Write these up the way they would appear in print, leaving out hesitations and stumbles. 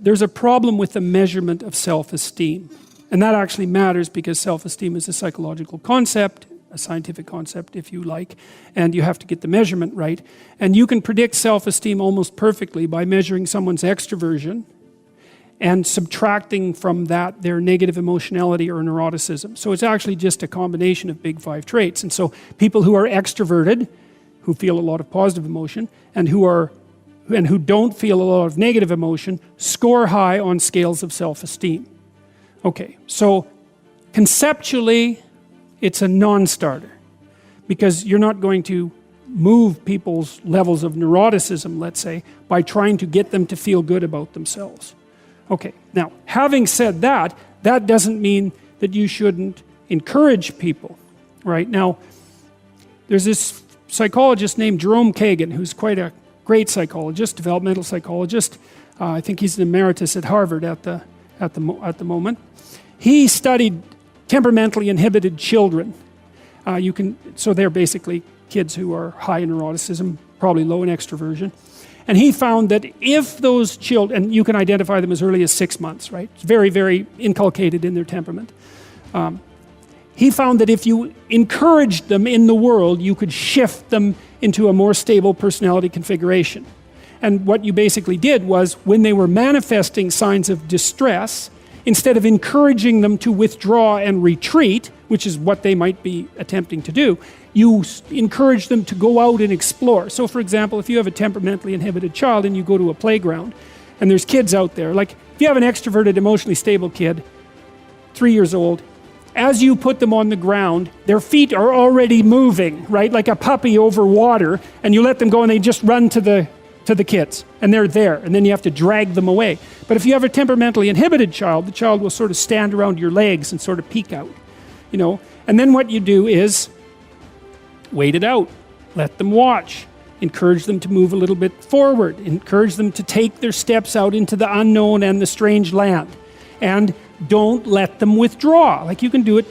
there's a problem with the measurement of self-esteem. And that actually matters because self-esteem is a psychological concept, a scientific concept if you like, and you have to get the measurement right. And you can predict self-esteem almost perfectly by measuring someone's extroversion and subtracting from that their negative emotionality or neuroticism. So it's actually just a combination of big 5 traits. And so people who are extroverted, who feel a lot of positive emotion, and who don't feel a lot of negative emotion, score high on scales of self-esteem. Okay, so conceptually, it's a non-starter because you're not going to move people's levels of neuroticism, let's say, by trying to get them to feel good about themselves. Okay, now, having said that, that doesn't mean that you shouldn't encourage people, right? Now, there's this psychologist named Jerome Kagan, who's quite a great psychologist, developmental psychologist. I think he's an emeritus at Harvard at the moment. He studied temperamentally inhibited children. So they're basically kids who are high in neuroticism, probably low in extroversion. And he found that if those children, and you can identify them as early as 6 months, right? It's very, very inculcated in their temperament. He found that if you encouraged them in the world, you could shift them into a more stable personality configuration. And what you basically did was, when they were manifesting signs of distress, instead of encouraging them to withdraw and retreat, which is what they might be attempting to do, you encourage them to go out and explore. So for example, if you have a temperamentally inhibited child and you go to a playground and there's kids out there, like if you have an extroverted, emotionally stable kid, 3 years old, as you put them on the ground, their feet are already moving, right? Like a puppy over water, and you let them go and they just run to the kids, and they're there, and then you have to drag them away. But if you have a temperamentally inhibited child, the child will sort of stand around your legs and sort of peek out, you know. And then what you do is wait it out, let them watch, encourage them to move a little bit forward, encourage them to take their steps out into the unknown and the strange land, and don't let them withdraw. Like you can do it,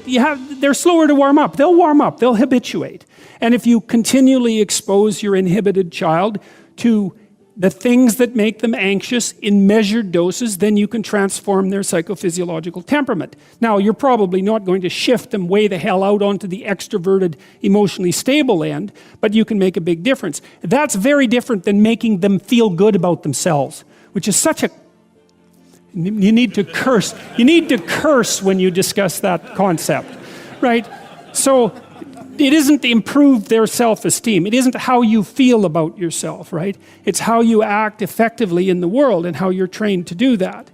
they're slower to warm up, they'll habituate. And if you continually expose your inhibited child to the things that make them anxious in measured doses, then you can transform their psychophysiological temperament. Now, you're probably not going to shift them way the hell out onto the extroverted, emotionally stable end, but you can make a big difference. That's very different than making them feel good about themselves, which is such a... You need to curse. You need to curse when you discuss that concept, right? So it isn't to improve their self-esteem. It isn't how you feel about yourself, right? It's how you act effectively in the world and how you're trained to do that.